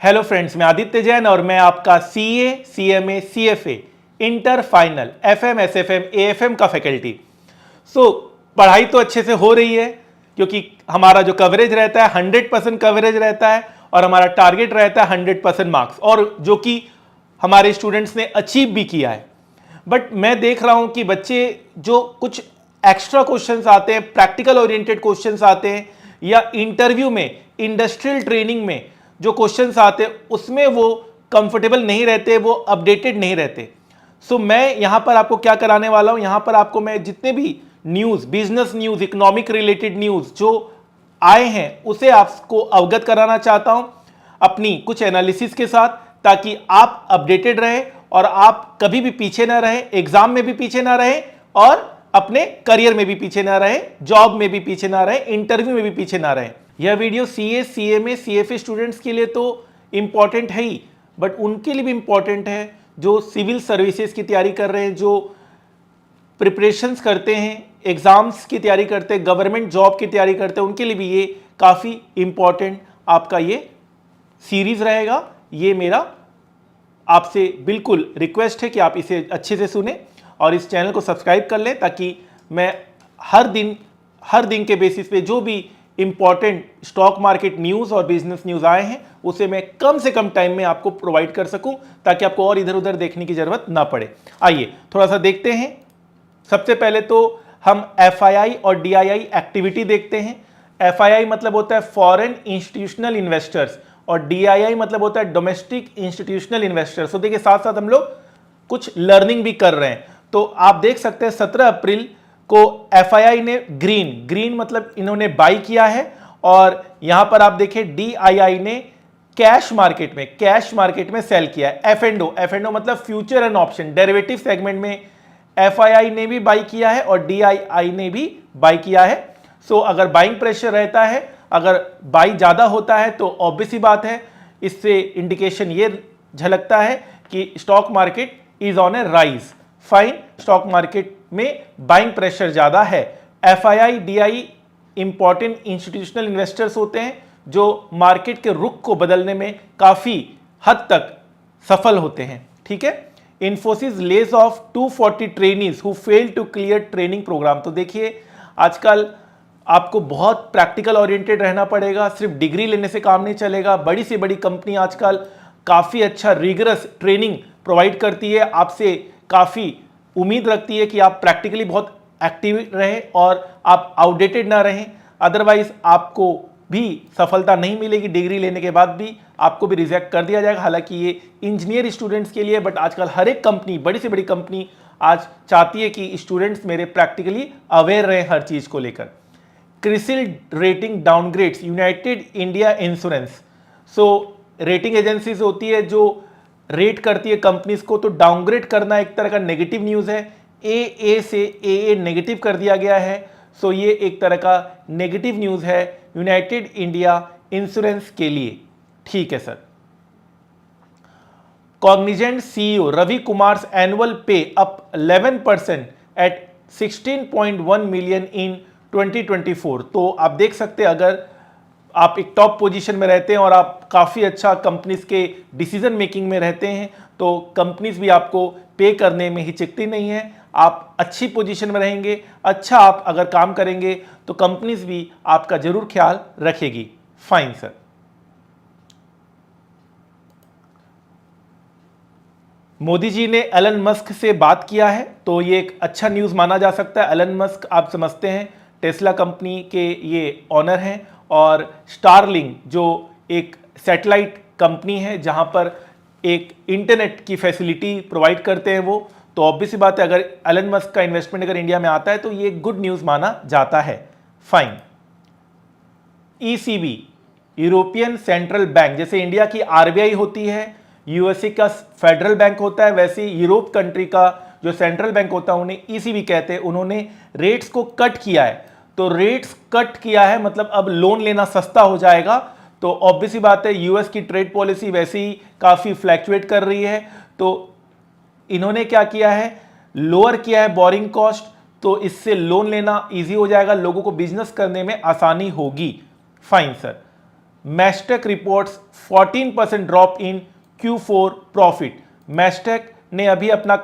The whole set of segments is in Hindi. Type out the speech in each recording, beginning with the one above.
हेलो फ्रेंड्स, मैं आदित्य जैन और मैं आपका CA, CMA, CFA, inter final, FM, SFM, AFM का फैकल्टी। पढ़ाई तो अच्छे से हो रही है क्योंकि हमारा जो कवरेज रहता है 100% कवरेज रहता है और हमारा टारगेट रहता है 100% मार्क्स, और जो कि हमारे स्टूडेंट्स ने अचीव भी किया है। बट मैं देख रहा हूं कि बच्चे जो कुछ एक्स्ट्रा क्वेश्चंस आते हैं, प्रैक्टिकल ओरिएंटेड क्वेश्चंस आते हैं, या इंटरव्यू में, इंडस्ट्रियल ट्रेनिंग में जो क्वेश्चंस आते हैं उसमें वो कंफर्टेबल नहीं रहते, वो अपडेटेड नहीं रहते। मैं यहां पर आपको क्या कराने वाला हूं, यहां पर आपको मैं जितने भी news, business news, economic related news जो आए हैं उसे आपको अवगत कराना चाहता हूं अपनी कुछ एनालिसिस के साथ, ताकि आप अपडेटेड रहें और आप कभी भी पीछे ना रहें, एग्जाम में भी पीछे ना रहें और अपने करियर में भी पीछे ना रहें, जॉब में भी पीछे ना रहें, इंटरव्यू में भी पीछे ना रहें। यह video CA, CMA, CFA students के लिए तो इंपॉर्टेंट है ही, बट उनके लिए भी इंपॉर्टेंट है जो सिविल सर्विसेज की तैयारी कर रहे हैं, जो प्रिपरेशंस करते हैं, एग्जाम्स की तैयारी करते हैं, गवर्नमेंट जॉब की तैयारी करते हैं, उनके लिए भी ये काफ़ी इंपॉर्टेंट आपका ये सीरीज रहेगा। ये मेरा आपसे बिल्कुल रिक्वेस्ट है कि आप इसे अच्छे से सुने और इस चैनल को सब्सक्राइब कर लें, ताकि मैं हर दिन के बेसिस पे जो भी इंपॉर्टेंट स्टॉक मार्केट न्यूज़ और बिजनेस न्यूज़ आए हैं उसे मैं कम से कम टाइम में आपको प्रोवाइड कर सकूं, ताकि आपको और इधर उधर देखने की जरूरत ना पड़े। आइए थोड़ा सा देखते हैं। सबसे पहले तो हम एफआईआई और डीआईआई एक्टिविटी देखते हैं। एफआईआई मतलब होता है फॉरेन इंस्टीट्यूशनल इन्वेस्टर्स और डीआईआई मतलब होता है डोमेस्टिक इंस्टीट्यूशनल इन्वेस्टर्स। तो देखिए साथ साथ हम लोग कुछ लर्निंग भी कर रहे हैं। तो आप देख सकते हैं 17 अप्रैल को एफआईआई ने ग्रीन मतलब इन्होंने बाई किया है, और यहां पर आप देखें डीआईआई ने कैश मार्केट में सेल किया है। एफ मतलब future and option derivative segment में एफआईआई ने भी बाई किया है और डीआईआई ने भी बाई किया है। अगर बाइंग प्रेशर रहता है, अगर बाई ज्यादा होता है तो ऑब्वियस ही बात है, इससे इंडिकेशन ये झलकता है कि stock market is on a rise. Fine, stock market में बाइंग प्रेशर ज्यादा है। FII, DI important institutional investors होते हैं जो मार्केट के रुख को बदलने में काफी हद तक सफल होते हैं। ठीक है। Infosys lays off 240 trainees who fail to clear training program. तो देखिए आजकल आपको बहुत प्रैक्टिकल ओरिएंटेड रहना पड़ेगा, सिर्फ डिग्री लेने से काम नहीं चलेगा। बड़ी से बड़ी कंपनी आजकल काफ़ी अच्छा रिगरस ट्रेनिंग प्रोवाइड करती है, आपसे काफ़ी उम्मीद रखती है कि आप प्रैक्टिकली बहुत एक्टिव रहें और आप आउटडेटेड ना रहें, अदरवाइज आपको भी सफलता नहीं मिलेगी। डिग्री लेने के बाद भी आपको भी रिजेक्ट कर दिया जाएगा। हालांकि ये इंजीनियर स्टूडेंट्स के लिए, बट आजकल हर एक कंपनी, बड़ी से बड़ी कंपनी आज चाहती है कि स्टूडेंट्स मेरे प्रैक्टिकली अवेयर रहें हर चीज़ को लेकर। CRISIL rating downgrades United India insurance. Rating agencies होती है जो रेट करती है कंपनीज को, तो डाउनग्रेड करना एक तरह का नेगेटिव न्यूज़ है। ए से ए नेगेटिव कर दिया गया है, ये एक तरह का नेगेटिव न्यूज़ है यूनाइटेड इंडिया इंश्योरेंस के लिए। ठीक है sir. Cognizant CEO Ravi Kumar annual pay up 11% at 16.1 million in 2024। तो आप देख सकते हैं, अगर आप एक टॉप पोजीशन में रहते हैं और आप काफ़ी अच्छा कंपनीज के डिसीजन मेकिंग में रहते हैं, तो कंपनीज भी आपको पे करने में हिचकती नहीं है। आप अच्छी पोजीशन में रहेंगे, अच्छा आप अगर काम करेंगे तो कंपनीज भी आपका जरूर ख्याल रखेगी। Fine sir. मोदी जी ने एलन मस्क से बात किया है, तो ये एक अच्छा न्यूज़ माना जा सकता है। एलन मस्क आप समझते हैं टेस्ला कंपनी के ये ऑनर हैं, और स्टारलिंक जो एक सैटेलाइट कंपनी है जहां पर एक इंटरनेट की फैसिलिटी प्रोवाइड करते हैं वो। तो ऑब्वियस सी बात है, अगर एलन मस्क का इन्वेस्टमेंट अगर इंडिया में आता है तो ये गुड न्यूज़ माना जाता है। Fine. ECB, European central bank, जैसे इंडिया की आरबीआई होती है, यूएसए का फेडरल बैंक होता है, वैसे यूरोप कंट्री का जो सेंट्रल बैंक होता है उन्हें ईसीबी कहते हैं। उन्होंने रेट्स को कट किया है। तो रेट्स कट किया है मतलब अब लोन लेना सस्ता हो जाएगा। तो ऑब्वियस ही बात है, यूएस की ट्रेड पॉलिसी वैसे ही काफ़ी फ्लैक्चुएट कर रही है, तो इन्होंने क्या किया है, लोअर किया है बोरिंग कॉस्ट, तो इससे लोन लेना ईजी हो जाएगा, लोगों को बिजनेस करने में आसानी होगी। Fine sir. Mastek reports 14% drop in Q4 profit. Mastek ने अभी अपना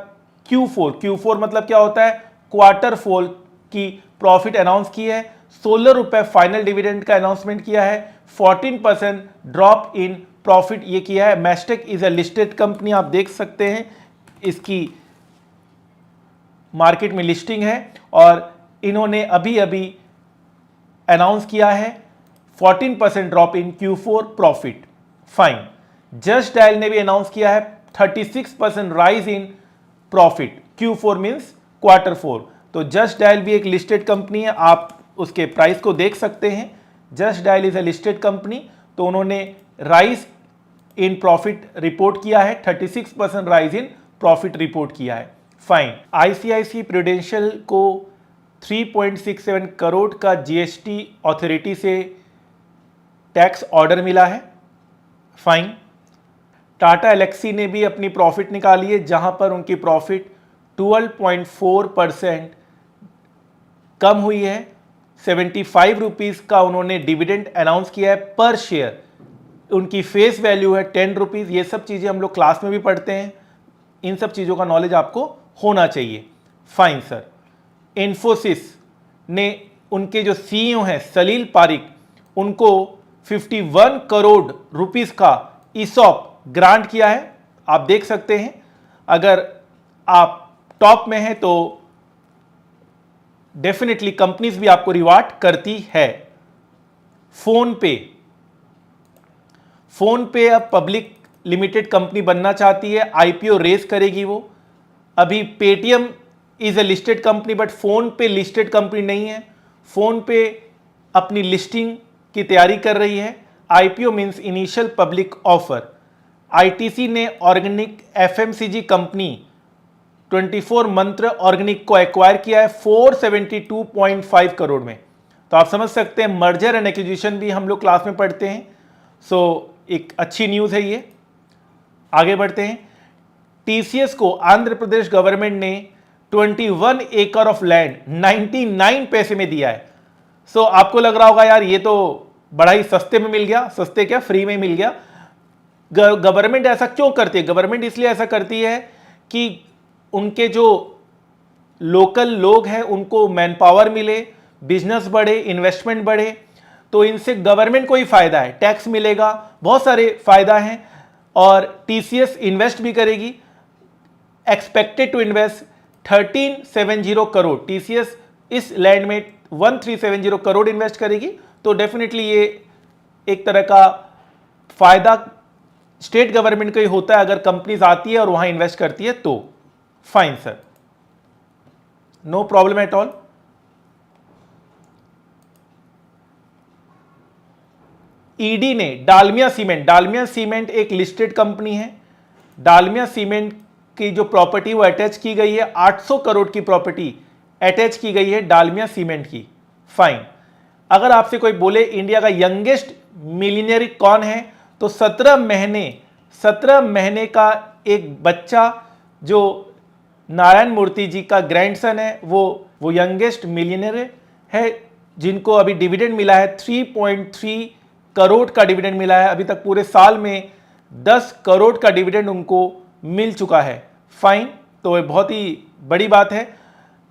Q4 मतलब क्या होता है, क्वार्टर 4 की प्रॉफिट अनाउंस की है। 16 रुपए फाइनल डिविडेंड का अनाउंसमेंट किया है। 14% ड्रॉप इन प्रॉफिट ये किया है। Mastek is a listed company, आप देख सकते हैं इसकी मार्केट में लिस्टिंग है और इन्होंने अभी अभी अनाउंस किया है 14% drop in Q4 profit. Fine. Just dial ने भी अनाउंस किया है 36% rise in profit. Q4 means quarter 4। तो जस्ट डायल भी एक लिस्टेड कंपनी है, आप उसके प्राइस को देख सकते हैं। Just dial is a listed company, तो उन्होंने राइज इन प्रॉफिट रिपोर्ट किया है, 36% राइज इन प्रॉफिट रिपोर्ट किया है। फाइन। आईसीआईसीआई प्रूडेंशियल को 3.67 करोड़ का जीएसटी अथॉरिटी से टैक्स ऑर्डर मिला है। फाइन। टाटा एलेक्सी ने भी अपनी प्रॉफिट निकाली है, जहां पर उनकी प्रॉफिट 12.4% कम हुई है। 75 रुपीज़ का उन्होंने डिविडेंड अनाउंस किया है पर शेयर। उनकी फेस वैल्यू है 10 रुपीज़। ये सब चीज़ें हम लोग क्लास में भी पढ़ते हैं, इन सब चीज़ों का नॉलेज आपको होना चाहिए। Fine sir. इन्फोसिस ने उनके जो सीईओ हैं सलील पारिक, उनको 51 करोड़ रुपीस का ईसॉप ग्रांट किया है। आप देख सकते हैं, अगर आप टॉप में हैं तो डेफिनेटली कंपनीज भी आपको रिवार्ड करती है। फोन पे अब पब्लिक लिमिटेड कंपनी बनना चाहती है, आईपीओ रेस करेगी वो। अभी Paytm is a listed company but phone पे लिस्टेड कंपनी नहीं है। फोन पे अपनी लिस्टिंग की तैयारी कर रही है। IPO means initial public offer. ITC ने ऑर्गेनिक एफएमसीजी कंपनी 24 मंत्र ऑर्गेनिक को एक्वायर किया है 472.5 करोड़ में। तो आप समझ सकते हैं, मर्जर एंड एक्विजिशन भी हम लोग क्लास में पढ़ते हैं। सो एक अच्छी न्यूज़ है ये। आगे बढ़ते हैं। टीसीएस को आंध्र प्रदेश गवर्नमेंट ने 21 एकड़ ऑफ लैंड 99 पैसे में दिया है। सो आपको लग रहा होगा यार ये तो बड़ा ही सस्ते में मिल गया। सस्ते क्या, फ्री में मिल गया। गवर्नमेंट ऐसा क्यों करती है? गवर्नमेंट इसलिए ऐसा करती है कि उनके जो लोकल लोग हैं उनको मैन पावर मिले, बिजनेस बढ़े, इन्वेस्टमेंट बढ़े। तो इनसे गवर्नमेंट को ही फायदा है, टैक्स मिलेगा, बहुत सारे फायदा हैं। और टीसीएस इन्वेस्ट भी करेगी। Expected to invest 1370 crore. TCS इस लैंड में 1370 करोड़ इन्वेस्ट करेगी। तो डेफिनेटली ये एक तरह का फायदा स्टेट गवर्नमेंट को ही होता है अगर कंपनीज आती है और वहां इन्वेस्ट करती है तो। Fine sir, no problem at all. ED ने डालमिया सीमेंट एक लिस्टेड कंपनी है। डालमिया सीमेंट की जो प्रॉपर्टी वो अटैच की गई है, 800 करोड़ की प्रॉपर्टी अटैच की गई है डालमिया सीमेंट की। फाइन। अगर आपसे कोई बोले इंडिया का यंगेस्ट मिलियनियर कौन है, तो 17 महीने का एक बच्चा जो नारायण मूर्ति जी का ग्रैंडसन है, वो यंगेस्ट मिलियनियर है, जिनको अभी डिविडेंड मिला है 3.3 करोड़ का डिविडेंड मिला है। अभी तक पूरे साल में 10 करोड़ का डिविडेंड उनको मिल चुका है। फाइन। तो ये बहुत ही बड़ी बात है।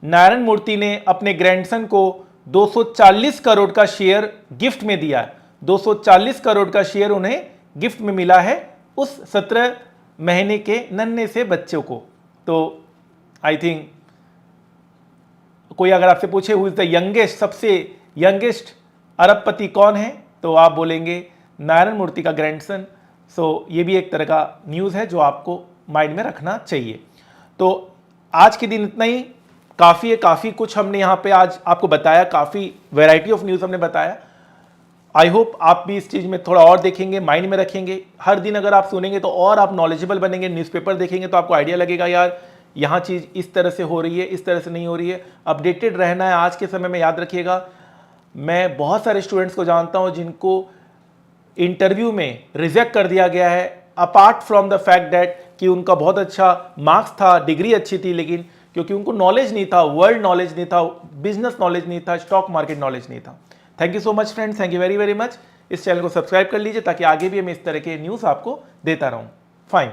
नारायण मूर्ति ने अपने ग्रैंडसन को 240 करोड़ का शेयर गिफ्ट में दिया है। 240 करोड़ का शेयर उन्हें गिफ्ट में मिला है उस 17 महीने के नन्हे से बच्चों को। तो आई थिंक कोई अगर आपसे पूछे हु इज द यंगेस्ट, सबसे यंगेस्ट अरबपति कौन है, तो आप बोलेंगे नारायण मूर्ति का ग्रैंडसन। सो ये भी एक तरह का न्यूज़ है जो आपको माइंड में रखना चाहिए। तो आज के दिन इतना ही काफ़ी है। काफ़ी कुछ हमने यहाँ पे आज आपको बताया, काफ़ी वैरायटी ऑफ न्यूज़ हमने बताया। आई होप आप भी इस चीज़ में थोड़ा और देखेंगे, माइंड में रखेंगे। हर दिन अगर आप सुनेंगे तो और आप नॉलेजेबल बनेंगे। न्यूज़पेपर देखेंगे तो आपको आइडिया लगेगा यार यहाँ चीज़ इस तरह से हो रही है, इस तरह से नहीं हो रही है। अपडेटेड रहना है आज के समय में। याद रखिएगा, मैं बहुत सारे स्टूडेंट्स को जानता हूँ जिनको इंटरव्यू में रिजेक्ट कर दिया गया है, apart from the fact that कि उनका बहुत अच्छा मार्क्स था, डिग्री अच्छी थी, लेकिन क्योंकि उनको नॉलेज नहीं था, वर्ल्ड नॉलेज नहीं था, बिजनेस नॉलेज नहीं था, स्टॉक मार्केट नॉलेज नहीं था। Thank you so much friends, thank you very very much. इस चैनल को सब्सक्राइब कर लीजिए ताकि आगे भी मैं इस तरह के न्यूज़ आपको देता रहूँ। फाइन।